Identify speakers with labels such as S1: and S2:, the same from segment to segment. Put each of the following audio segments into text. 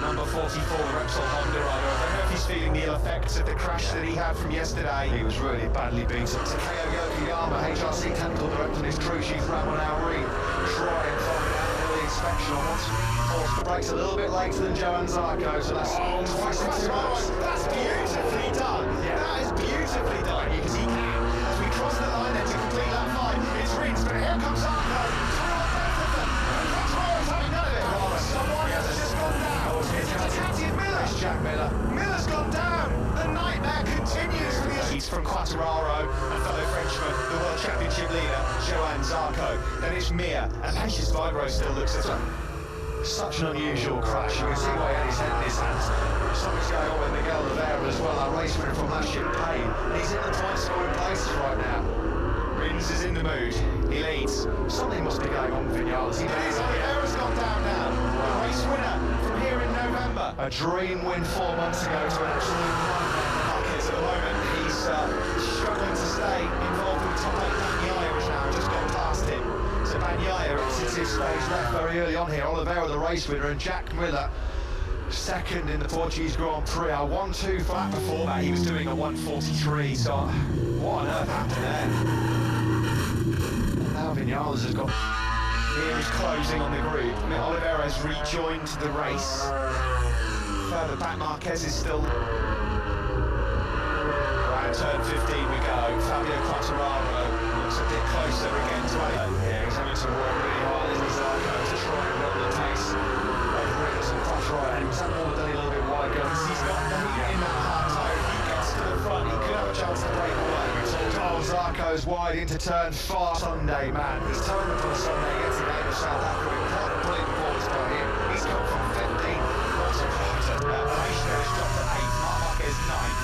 S1: number 44, the Repsol Honda rider. I don't know if he's feeling the ill effects of the crash that he had from yesterday.
S2: He was really badly beaten. Takeo Yokoyama, HRC technical director, and his crew chief Ramon Auri, trying to find out the inspection on what's forced the brakes a little bit later than Johan Zarco, so that's twice in 2 months.
S1: That's beautifully done. Yeah. That is beautifully done. You can see as we cross the line then to complete lap 5. It's Rins, but here comes Zarco. Someone has just gone down. It's Miller.
S2: Jack Miller.
S1: Miller's gone down. The nightmare continues for the... He's from Quartararo, a fellow Frenchman, the World Championship leader, Johan Zarco. Then it's Mir, and Pages Vibro still looks at him.
S2: Such an unusual crash. You can see why he had his head in his hands. Something's going on with Miguel Oliveira as well, our race winner from last year, Payne. He's in the point scoring places right now.
S1: Rins is in the mood. He leads.
S2: Something must be going on with Vinales.
S1: Oliveira's gone down now. The race winner from here in November.
S2: A dream win 4 months ago to an absolute nightmare.
S1: Marques at the moment, he's struggling to stay involved with top 8. Bagnaia has now just gone past him. So Bagnaia
S2: Since his stage left very early on here, Oliveira the race winner and Jack Miller second in the Portuguese Grand Prix. A 1-2 flat
S1: before that, he was doing a 1:43. So what on earth happened there?
S2: Now Vinales has got...
S1: Here is closing on the group. Oliveira has rejoined the race. Further back, Marques is still... Around turn 15 we go. Fabio Quartararo looks a bit closer again to Allen.
S2: Yeah, he's having to work really hard in Zarco to try and build the pace of Rins and Quartararo. And he was having all the a little bit wide going.
S1: He's got the heat in that hard tire. If he gets to the front, he could have a chance to break away.
S2: Oh, Zarco's wide into turn 5. Sunday, man. He's turned up on Sunday against the game of South Africa. It was not a brilliant performance by him. He's come from 15. Also,
S1: Malaysia has dropped to 8. Marques 9th.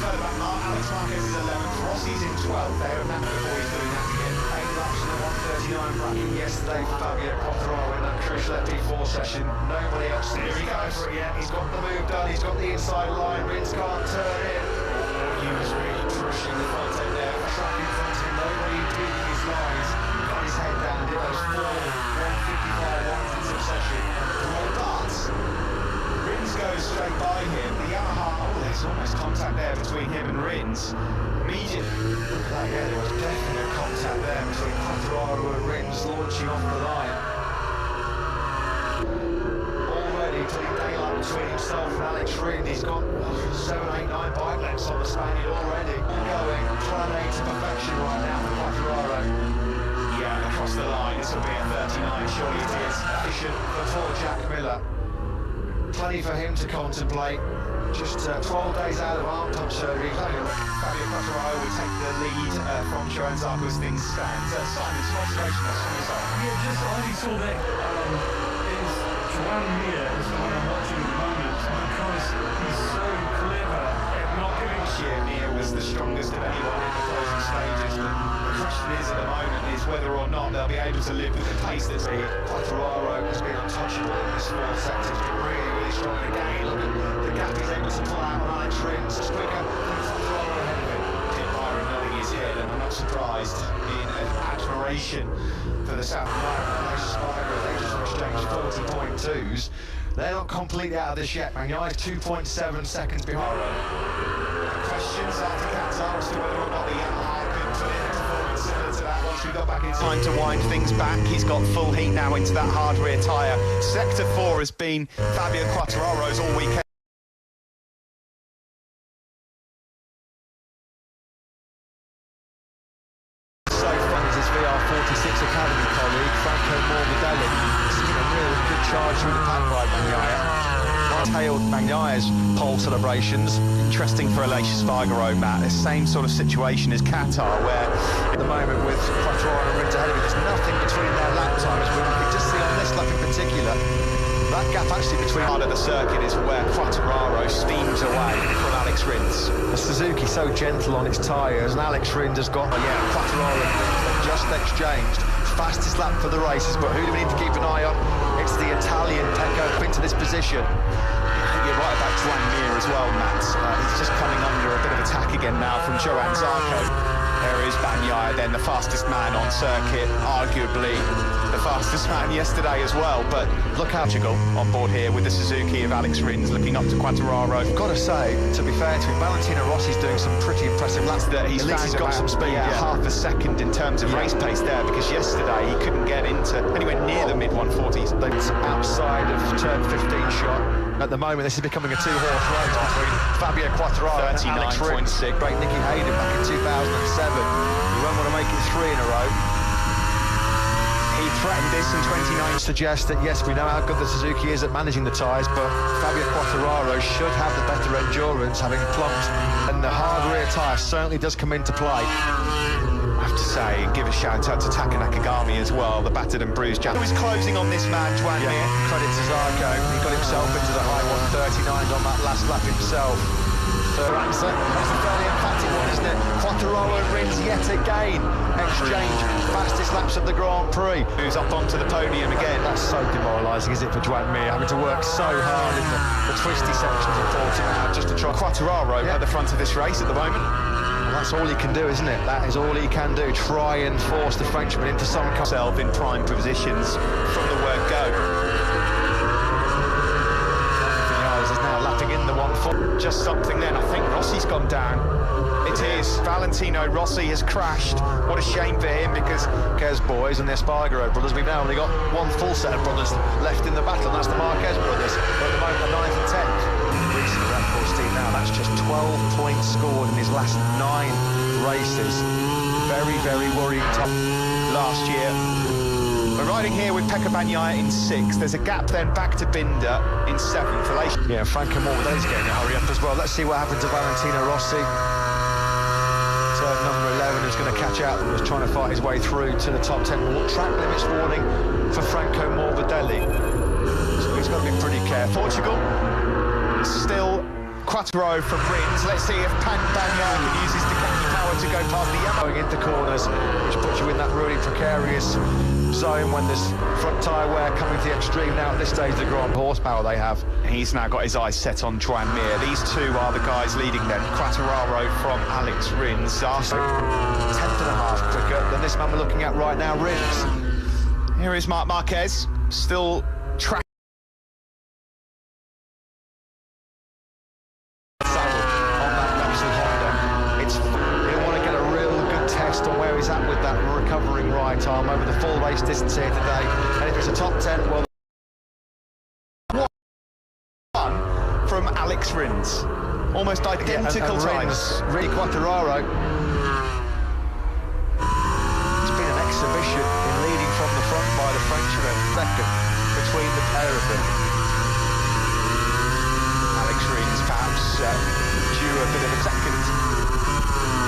S1: Further back, Alex Marques is 11th. Rossi's in 12th. They have Napa before he's doing that again.
S2: 8 laps in the 1:39 bracket yesterday for Fabio Quartararo in that crucial FP4 session. Nobody else seems to go for it yet. He's got the move done. He's got the inside line. Rins can't turn in.
S1: He was really pushing the front end there.
S2: Track in front of him, nobody impeding his lines. Got his head down, did those 4 155 ones in succession.
S1: But Rins goes straight by him. The Yamaha, there's almost contact there between him and Rins. Immediately.
S2: Yeah, there was definitely a contact there between Quartararo and Rins launching off the line. Already clean daylight between himself and Alex Rins. He's got 7, 8, 9 bike lengths on the Spaniard already. Going plan A to perfection right now for Quartararo.
S1: Yeah, across the line, this will be a 39, surely it is.
S2: Efficient for poor Jack Miller. Plenty for him to contemplate. Just 12 days out of arm pump surgery.
S1: Fabio Quartararo will take the lead from Johan Zarco as things stand. Simon, some observations from your side?
S3: Yeah, just I only saw that is Joan Mir is the one I'm watching at the moment because he's so clever at not giving
S1: shit. Mir was the strongest of anyone in the closing stages, but the question is at the moment is whether or not they'll be able to live with the pace that's here.
S2: Quartararo has been untouchable in this small sector. He's been really, really strong again. Look at the gap he's able to pull out on Alex Rins. It's quicker than Quartararo ahead of him.
S1: Pit Byron nodding his head, and I'm not surprised in admiration for the South
S2: American Spider. They just exchanged 40.2s. They're not completely out of this yet. Bagnaia is 2.7 seconds behind.
S1: Questions after Qatar as to whether or not the Yamaha can put in a performance similar to that once we got back in time to wind things back. He's got full heat now into that hard rear tyre. Sector 4 has been Fabio Quartararo's all weekend.
S2: So fun is his VR46 Academy colleague, Franco Morbidelli. This has been a real good charge through the pack by Bagnaia. Tailed Bagnaia's pole celebrations. Interesting for Aleix Spargaro, Matt. The same sort of situation as Qatar, where at the moment with Quartararo and Rins ahead of him, there's nothing between their lap times. We can just see on this lap in particular, that gap actually between part of the circuit is where Quartararo steams away from Alex Rins. The Suzuki so gentle on its tyres, and Alex Rins has got, Quartararo and Rins have just exchanged. Fastest lap for the races, but who do we need to keep an eye on? It's the Italian Pecco into this position.
S1: You're right about Joan Mir as well, Matt. He's just coming under a bit of attack again now from Johan Zarco. There is Bagnaia, then the fastest man on circuit, arguably the fastest man yesterday as well. But look how Portugal on board here with the Suzuki of Alex Rins looking up to Quartararo.
S2: I've got to say, to be fair to him, Valentino Rossi's doing some pretty impressive laps.
S1: That he's
S2: got some speed.
S1: Yeah, half a second in terms of race pace there, because yesterday he couldn't get into anywhere near the mid 140s.
S2: It's outside of turn 15 shot. At the moment, this is becoming a two-horse race between Fabio Quartararo and Alex Rins. Great Nicky Hayden back in 2007. He won't want to make it 3 in a row.
S1: He threatened this in 29.
S2: Suggests that yes, we know how good the Suzuki is at managing the tyres, but Fabio Quartararo should have the better endurance, having plumped, and the hard rear tyre certainly does come into play.
S1: I have to say, and give a shout out to Taka Nakagami as well, the battered and bruised Japan. Who is closing on this man, Juan Mir.
S2: Credit to Zarco, he got himself into the high 139s on that last lap himself. Third answer, that's a fairly emphatic one, isn't it? Quartararo Rins yet again. Exchange, fastest laps of the Grand Prix.
S1: Who's up onto the podium again.
S2: That's so demoralising, is it, for Juan Mir, having to work so hard in the twisty sections of Portugal just to try.
S1: Quartararo at the front of this race at the moment.
S2: Well, that's all he can do, isn't it? That is all he can do. Try and force the Frenchman into some
S1: himself in prime positions from the word go.
S2: Vinales is now lapping in the 1-4.
S1: Just something then. I think Rossi's gone down. It is. Valentino Rossi has crashed. What a shame for him, because
S2: Marques boys and the Espargaro brothers, we've now only got one full set of brothers left in the battle, and that's the Marques brothers. At the moment, the 9th and 10th. Recent record, Steve, now that's just 12 points scored in his last 9 races. Very, very worrying top
S1: last year. We're riding here with Pecco Bagnaia in 6th. There's a gap then back to Binder in 7th.
S2: Yeah, Franco Morbidelli's getting a hurry up as well. Let's see what happens to Valentino Rossi. Turn number 11 is going to catch out and was trying to fight his way through to the top 10. Track limits warning for Franco Morbidelli. So he's got to be pretty careful.
S1: Portugal, still Quartararo from Rins. Let's see if Bagnaia can use his Ducati power to go past the Yamaha.
S2: Going into corners, which puts you in that really precarious zone when there's front tyre wear coming to the extreme. Now at this stage, the Grand horsepower they have.
S1: He's now got his eyes set on Juan Mir. These two are the guys leading them. Quartararo from Alex Rins. 10th
S2: and a half quicker than this man we're looking at right now, Rins.
S1: Here is Marques, still tracking.
S2: On where he's at with that recovering right arm over the full race distance here today, and if it's a top 10, well,
S1: one from Alex Rins, almost identical times.
S2: Really, Quartararo, it's been an exhibition in leading from the front by the Frenchman, second between the pair of them.
S1: Alex Rins perhaps due a bit of a second.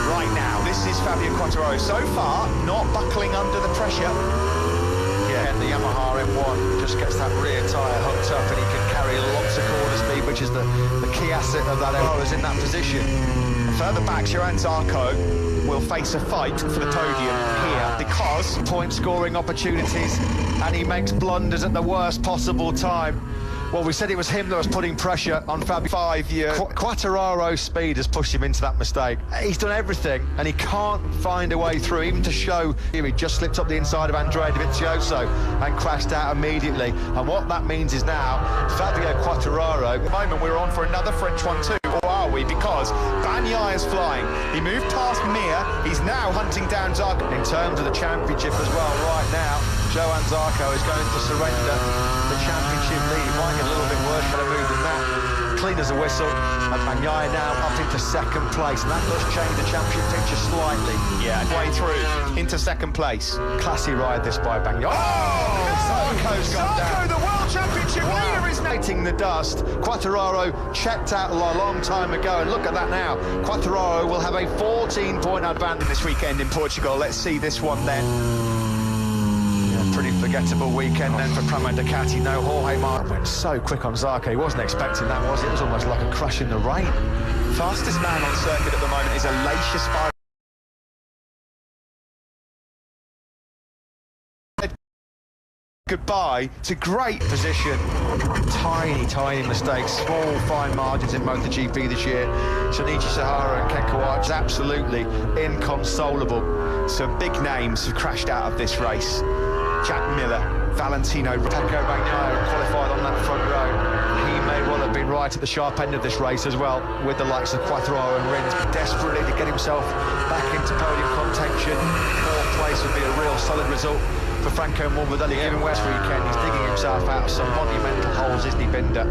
S1: Right now, this is Fabio Quartararo. So far, not buckling under the pressure.
S2: Yeah, and the Yamaha M1 just gets that rear tyre hooked up, and he can carry lots of corner speed, which is the key asset of that M1 is in that position.
S1: Further back, Johan Zarco will face a fight for the podium here because
S2: point scoring opportunities, and he makes blunders at the worst possible time. Well, we said it was him that was putting pressure on Fabio.
S1: 5 years.
S2: Quattararo's speed has pushed him into that mistake. He's done everything, and he can't find a way through, even to show he just slipped up the inside of Andrea Dovizioso and crashed out immediately. And what that means is now, Fabio Quartararo...
S1: At the moment, we're on for another French one too, or are we? Because Bagnaia is flying. He moved past Mir. He's now hunting down Zarco.
S2: In terms of the championship as well, right now, Johan Zarco is going to surrender the championship lead. He might get a little bit worse for a move than that. Clean as a whistle, and Bagnaia now up into 2nd place, and that does change the championship picture slightly.
S1: Yeah, way through into 2nd place.
S2: Classy ride this by Bagnaia.
S1: Zarco's gone down. The world championship leader is
S2: hitting the dust. Quartararo checked out a long time ago, and look at that now. Quartararo will have a 14-point advantage
S1: this weekend in Portugal. Let's see this one then.
S2: Pretty forgettable weekend then for Pramo Ducati. No, Jorge Marques went so quick on Zarco. He wasn't expecting that, was it? It was almost like a crash in the rain.
S1: Fastest man on circuit at the moment is Aleix goodbye to great
S2: position. Tiny mistakes, small fine margins in MotoGP this year. Shinichi Sahara and Ken Kawach absolutely inconsolable.
S1: Some big names have crashed out of this race. Jack Miller, Valentino,
S2: Pecco Bagnaia qualified on that front row. He may well have been right at the sharp end of this race as well, with the likes of Quartararo and Rins desperately to get himself back into podium contention. Fourth place would be a real solid result for Franco Morbidelli. Given West weekend, he's digging himself out of some monumental holes, isn't he, Binder?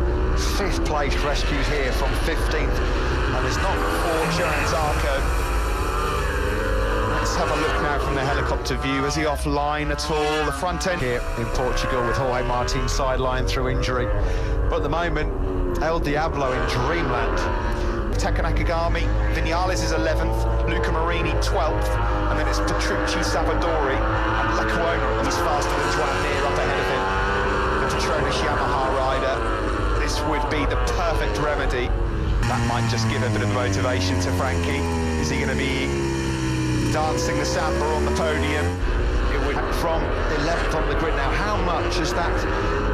S2: Fifth place rescued here from 15th, and there's not
S1: Johannes Arco. Let's have a look now from the helicopter view. Is he offline at all? The front end
S2: here in Portugal with Jorge Martin sidelined through injury. But at the moment, El Diablo in dreamland.
S1: Taka Nakagami, Vinales is 11th, Luca Marini 12th, and then it's Petrucci, Savadori, and Lackawanna. He's faster than Juan Mir up ahead of him. The Petronas Yamaha rider. This would be the perfect remedy. That might just give a bit of motivation to Frankie. Is he going to be dancing the samba on the podium?
S2: It would from 11th on the grid. Now, how much has that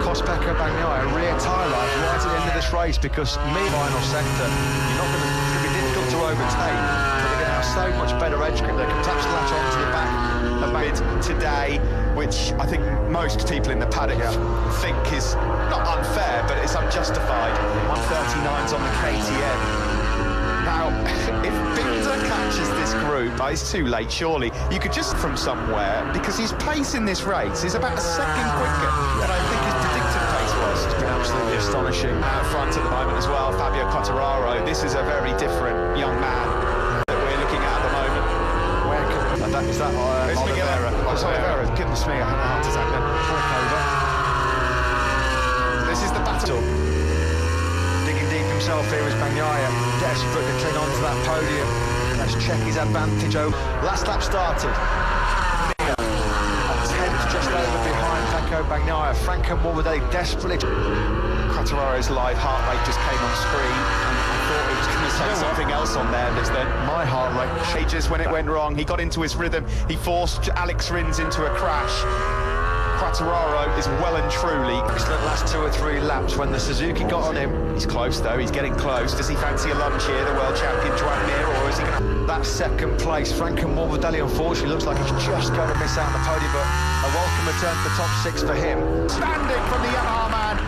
S2: cost Pecco Bagnaia rear tyre life right at the end of this race? Because final sector, it's going to be difficult to overtake, but they're going to have so much better edge grip. They can perhaps latch onto the back
S1: of mid today, which I think most people in the paddock think is not unfair, but it's unjustified. 139's on the KTM. Now, if Binder catches this group, it's too late, surely. You could just from somewhere, because his pace in this race is about a second quicker than I think his predicted pace was.
S2: It's been absolutely astonishing.
S1: Out front at the moment as well, Fabio Quartararo. This is a very different young man that we're looking at the moment.
S2: Where can... Is that Oliveira?
S1: Oliveira. Goodness me, I had a heart attack then. This is the battle.
S2: Himself here is Bagnaia, desperate to cling on to that podium. Let's check his advantage. Last lap started. A tenth just over behind Pecco Bagnaia. Franco Morbidelli desperately.
S1: Quartararo's live heart rate just came on screen, and I thought it was going to say something else on there.
S2: My heart rate
S1: changes when it went wrong. He got into his rhythm. He forced Alex Rins into a crash. Quartararo is well and truly
S2: excellent last 2 or 3 laps when the Suzuki got on him.
S1: He's close though, he's getting close. Does he fancy a lunge here, the world champion Juan Mir, or is he going to...
S2: That second place, Franco Morbidelli unfortunately looks like he's just going to miss out on the podium, but a welcome return to the top 6 for him.
S1: Standing from the Yamaha man,